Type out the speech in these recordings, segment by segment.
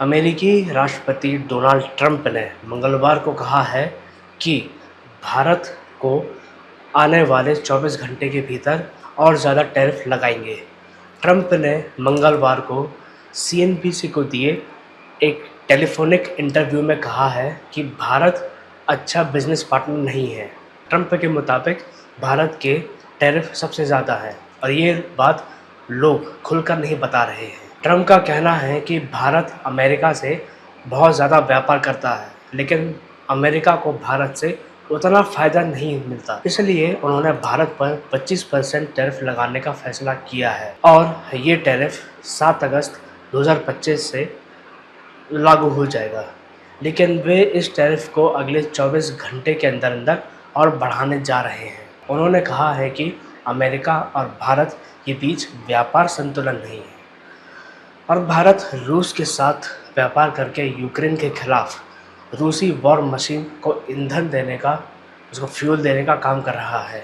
अमेरिकी राष्ट्रपति Donald Trump ने मंगलवार को कहा है कि भारत को आने वाले 24 घंटे के भीतर और ज़्यादा टैरिफ लगाएंगे। ट्रंप ने मंगलवार को सीएनबीसी को दिए एक टेलीफोनिक इंटरव्यू में कहा है कि भारत अच्छा बिजनेस पार्टनर नहीं है। ट्रंप के मुताबिक भारत के टैरिफ सबसे ज़्यादा है और ये बात लोग खुलकर नहीं बता रहे हैं। ट्रंप का कहना है कि भारत अमेरिका से बहुत ज़्यादा व्यापार करता है, लेकिन अमेरिका को भारत से उतना फ़ायदा नहीं मिलता। इसलिए उन्होंने भारत पर 25% टैरिफ लगाने का फैसला किया है और ये टैरिफ 7 अगस्त 2025 से लागू हो जाएगा। लेकिन वे इस टैरिफ को अगले 24 घंटे के अंदर अंदर और बढ़ाने जा रहे हैं। उन्होंने कहा है कि अमेरिका और भारत के बीच व्यापार संतुलन नहीं है और भारत रूस के साथ व्यापार करके यूक्रेन के खिलाफ रूसी वॉर मशीन को ईंधन देने का, उसको फ्यूल देने का काम कर रहा है।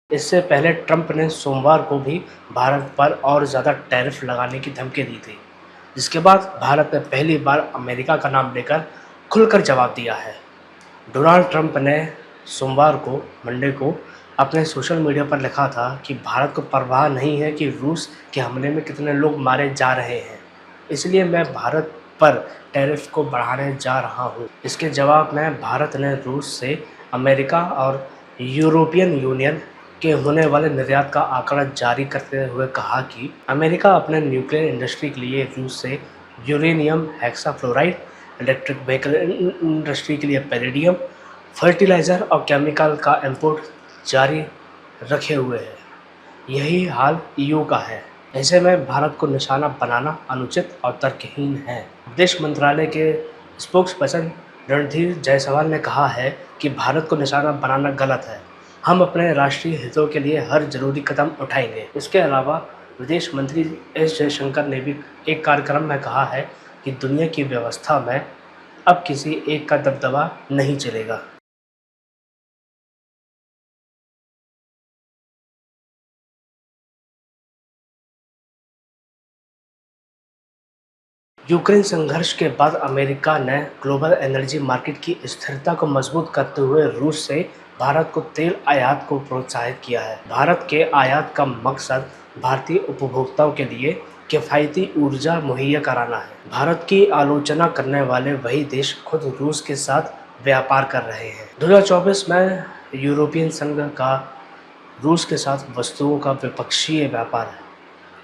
इससे पहले ट्रंप ने सोमवार को भी भारत पर और ज़्यादा टैरिफ लगाने की धमकी दी थी, जिसके बाद भारत ने पहली बार अमेरिका का नाम लेकर खुलकर जवाब दिया है। डोनाल्ड ट्रंप ने सोमवार को मंडे को अपने सोशल मीडिया पर लिखा था कि भारत को परवाह नहीं है कि रूस के हमले में कितने लोग मारे जा रहे हैं, इसलिए मैं भारत पर टैरिफ को बढ़ाने जा रहा हूँ। इसके जवाब में भारत ने रूस से अमेरिका और यूरोपियन यूनियन के होने वाले निर्यात का आंकड़ा जारी करते हुए कहा कि अमेरिका अपने न्यूक्लियर इंडस्ट्री के लिए रूस से uranium hexafluoride, electric vehicle industry के लिए पैलेडियम, फर्टिलाइज़र और केमिकल का इंपोर्ट जारी रखे हुए है। यही हाल ईयू का है। ऐसे में भारत को निशाना बनाना अनुचित और तर्कहीन है। विदेश मंत्रालय के स्पोक्सपर्सन रणधीर जायसवाल ने कहा है कि भारत को निशाना बनाना गलत है। हम अपने राष्ट्रीय हितों के लिए हर जरूरी कदम उठाएंगे। इसके अलावा विदेश मंत्री एस जयशंकर ने भी एक कार्यक्रम में कहा है कि दुनिया की व्यवस्था में अब किसी एक का दबदबा नहीं चलेगा। यूक्रेन संघर्ष के बाद अमेरिका ने ग्लोबल एनर्जी मार्केट की स्थिरता को मजबूत करते हुए रूस से भारत को तेल आयात को प्रोत्साहित किया है। भारत के आयात का मकसद भारतीय उपभोक्ताओं के लिए किफ़ायती ऊर्जा मुहैया कराना है। भारत की आलोचना करने वाले वही देश खुद रूस के साथ व्यापार कर रहे हैं। 2024 में यूरोपियन संघ का रूस के साथ वस्तुओं का द्विपक्षीय व्यापार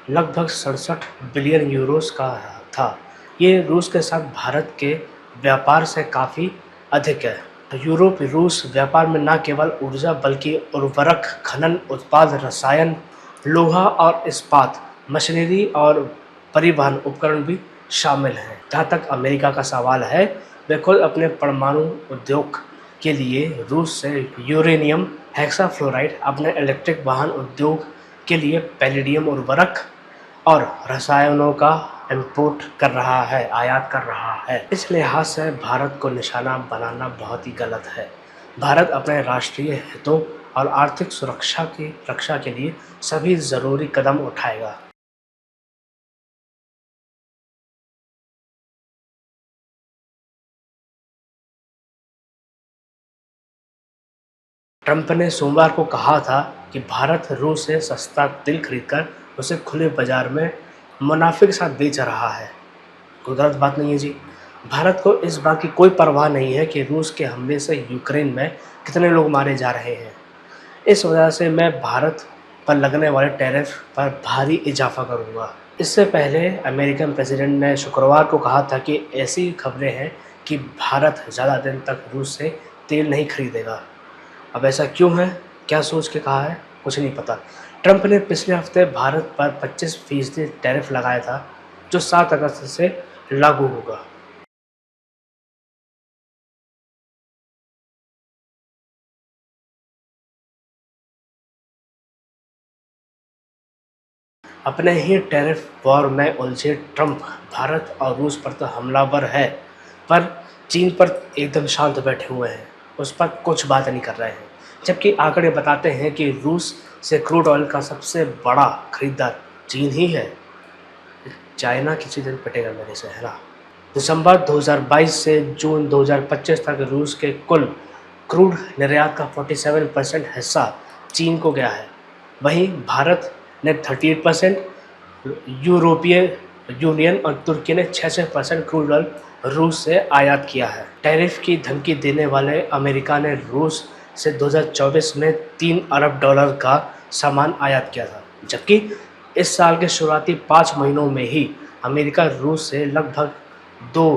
लगभग 67 बिलियन यूरोस का था। ये रूस के साथ भारत के व्यापार से काफ़ी अधिक है। यूरोप रूस व्यापार में न केवल ऊर्जा बल्कि उर्वरक, खनन, उत्पाद, रसायन, लोहा और इस्पात, मशीनरी और परिवहन उपकरण भी शामिल हैं। जहाँ तक अमेरिका का सवाल है, वे खुद अपने परमाणु उद्योग के लिए रूस से यूरेनियम हेक्साफ्लोराइड, अपने इलेक्ट्रिक वाहन उद्योग के लिए पैलेडियम उर्वरक और रसायनों का इंपोर्ट कर रहा है, आयात कर रहा है। इस लिहाज से भारत को निशाना बनाना बहुत ही गलत है। भारत अपने राष्ट्रीय हितों और आर्थिक सुरक्षा की रक्षा के लिए सभी ज़रूरी कदम उठाएगा। ट्रंप ने सोमवार को कहा था कि भारत रूस से सस्ता तेल खरीदकर उसे खुले बाजार में मुनाफे के साथ बेच रहा है। कोई गलत बात नहीं है जी। भारत को इस बात की कोई परवाह नहीं है कि रूस के हमले से यूक्रेन में कितने लोग मारे जा रहे हैं। इस वजह से मैं भारत पर लगने वाले टैरिफ पर भारी इजाफा करूंगा। इससे पहले अमेरिकन प्रेसिडेंट ने शुक्रवार को कहा था कि ऐसी खबरें हैं कि भारत ज़्यादा दिन तक रूस से तेल नहीं खरीदेगा। अब ऐसा क्यों है, क्या सोच के कहा है, कुछ नहीं पता। ट्रंप ने पिछले हफ्ते भारत पर 25% टैरिफ लगाया था, जो 7 अगस्त से लागू होगा। अपने ही टैरिफ वॉर में उलझे ट्रंप भारत और रूस पर तो हमलावर है, पर चीन पर एकदम शांत बैठे हुए हैं, उस पर कुछ बात नहीं कर रहे हैं। जबकि आंकड़े बताते हैं कि रूस से क्रूड ऑयल का सबसे बड़ा खरीदार चीन ही है। चाइना किसी दिन पिटेगा मेरे से, है ना। दिसंबर 2022 से जून 2025 तक रूस के कुल क्रूड निर्यात का 47% हिस्सा चीन को गया है। वहीं भारत ने 38%, यूरोपीय यूनियन और तुर्की ने 66% क्रूड ऑयल रूस से आयात किया है। टैरिफ की धमकी देने वाले अमेरिका ने रूस से 2024 में $3 अरब का सामान आयात किया था, जबकि इस साल के शुरुआती 5 महीनों में ही अमेरिका रूस से लगभग $2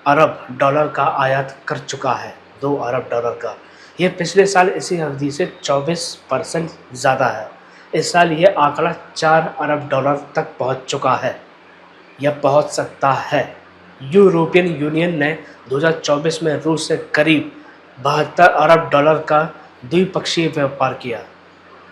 अरब का आयात कर चुका है। $2 अरब का। यह पिछले साल इसी अवधि से 24% ज़्यादा है। इस साल यह आंकड़ा $4 अरब तक पहुंच चुका है या पहुंच सकता है। यूरोपियन यूनियन ने 2024 में रूस से करीब $72 अरब का द्विपक्षीय व्यापार किया।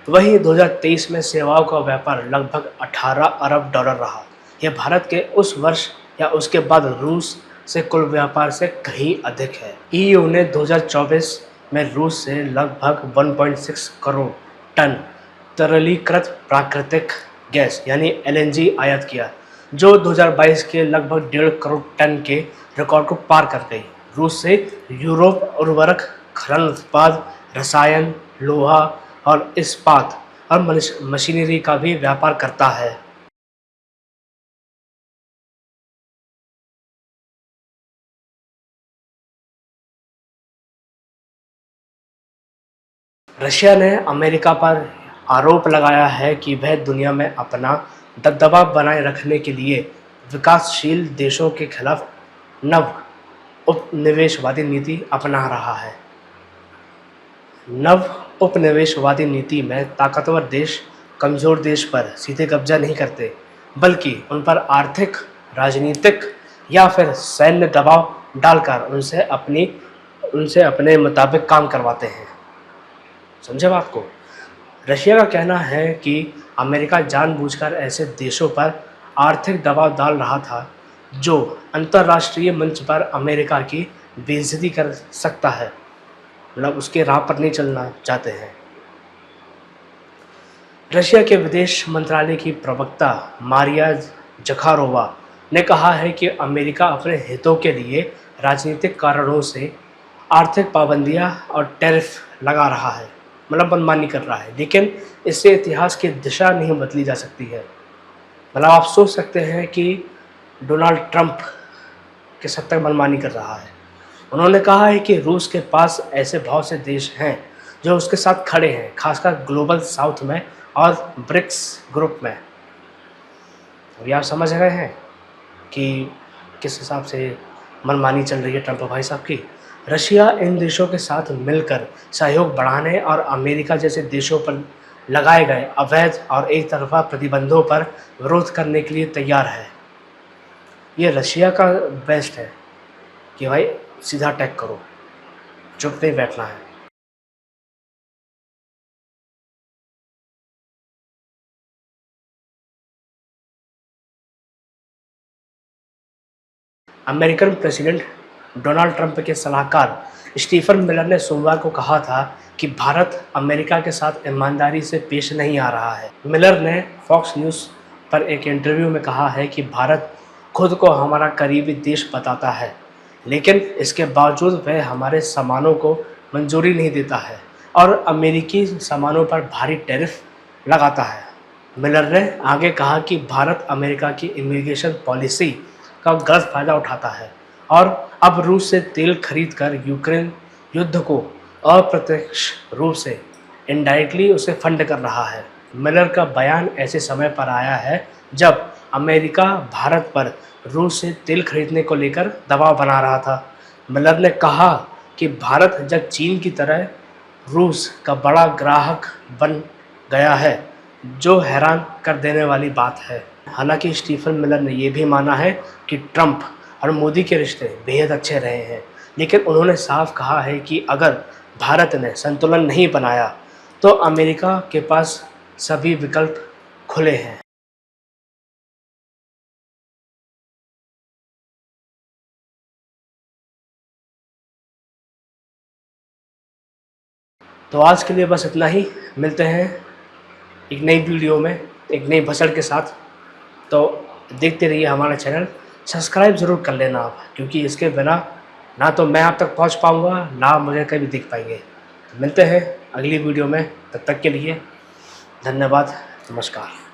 वहीं 2023 में सेवाओं का व्यापार लगभग $18 अरब रहा। यह भारत के उस वर्ष या उसके बाद रूस से कुल व्यापार से कहीं अधिक है। ईयू ने 2024 में रूस से लगभग 1.6 करोड़ टन तरलीकृत प्राकृतिक गैस यानी एलएनजी आयात किया, जो 2022 के लगभग 1.5 करोड़ टन के रिकॉर्ड को पार कर गई। रूस से यूरोप उर्वरक, खनन उत्पाद, रसायन, लोहा और इस्पात और मशीनरी का भी व्यापार करता है। रशिया ने अमेरिका पर आरोप लगाया है कि वह दुनिया में अपना दबदबा बनाए रखने के लिए विकासशील देशों के खिलाफ नव उपनिवेशवादी नीति अपना रहा है। नव उपनिवेशवादी नीति में ताकतवर देश कमज़ोर देश पर सीधे कब्जा नहीं करते, बल्कि उन पर आर्थिक, राजनीतिक या फिर सैन्य दबाव डालकर उनसे अपने मुताबिक काम करवाते हैं। समझे बात को? रशिया का कहना है कि अमेरिका जानबूझकर ऐसे देशों पर आर्थिक दबाव डाल रहा था जो अंतर्राष्ट्रीय मंच पर अमेरिका की बेइज्जती कर सकता है, मतलब उसके राह पर नहीं चलना चाहते हैं। रशिया के विदेश मंत्रालय की प्रवक्ता मारिया जखारोवा ने कहा है कि अमेरिका अपने हितों के लिए राजनीतिक कारणों से आर्थिक पाबंदियां और टैरिफ लगा रहा है, मतलब मनमानी कर रहा है, लेकिन इससे इतिहास की दिशा नहीं बदली जा सकती है। मतलब आप सोच सकते हैं कि डोनाल्ड ट्रंप किस हद तक मनमानी कर रहा है। उन्होंने कहा है कि रूस के पास ऐसे बहुत से देश हैं जो उसके साथ खड़े हैं, खासकर ग्लोबल साउथ में और ब्रिक्स ग्रुप में। अभी आप समझ रहे हैं कि किस हिसाब से मनमानी चल रही है ट्रंप भाई साहब की। रशिया इन देशों के साथ मिलकर सहयोग बढ़ाने और अमेरिका जैसे देशों पर लगाए गए अवैध और एक तरफा प्रतिबंधों पर विरोध करने के लिए तैयार है। ये रशिया का बेस्ट है कि भाई सीधा अटैक करो, चुप नहीं बैठना है। अमेरिकन प्रेसिडेंट डोनाल्ड ट्रंप के सलाहकार स्टीफन मिलर ने सोमवार को कहा था कि भारत अमेरिका के साथ ईमानदारी से पेश नहीं आ रहा है। मिलर ने फॉक्स न्यूज़ पर एक इंटरव्यू में कहा है कि भारत खुद को हमारा करीबी देश बताता है, लेकिन इसके बावजूद वह हमारे सामानों को मंजूरी नहीं देता है और अमेरिकी सामानों पर भारी टैरिफ लगाता है। मिलर ने आगे कहा कि भारत अमेरिका की इमिग्रेशन पॉलिसी का गलत फ़ायदा उठाता है और अब रूस से तेल खरीद कर यूक्रेन युद्ध को अप्रत्यक्ष रूप से इनडायरेक्टली उसे फंड कर रहा है। मिलर का बयान ऐसे समय पर आया है जब अमेरिका भारत पर रूस से तेल खरीदने को लेकर दबाव बना रहा था। मिलर ने कहा कि भारत जब चीन की तरह रूस का बड़ा ग्राहक बन गया है, जो हैरान कर देने वाली बात है। हालांकि स्टीफन मिलर ने यह भी माना है कि ट्रंप और मोदी के रिश्ते बेहद अच्छे रहे हैं, लेकिन उन्होंने साफ कहा है कि अगर भारत ने संतुलन नहीं बनाया तो अमेरिका के पास सभी विकल्प खुले हैं। तो आज के लिए बस इतना ही। मिलते हैं एक नई वीडियो में एक नई भसड़ के साथ। तो देखते रहिए हमारा चैनल, सब्सक्राइब ज़रूर कर लेना आप, क्योंकि इसके बिना ना तो मैं आप तक पहुंच पाऊंगा, ना मुझे कभी दिख पाएंगे। मिलते हैं अगली वीडियो में, तब तक के लिए धन्यवाद, नमस्कार।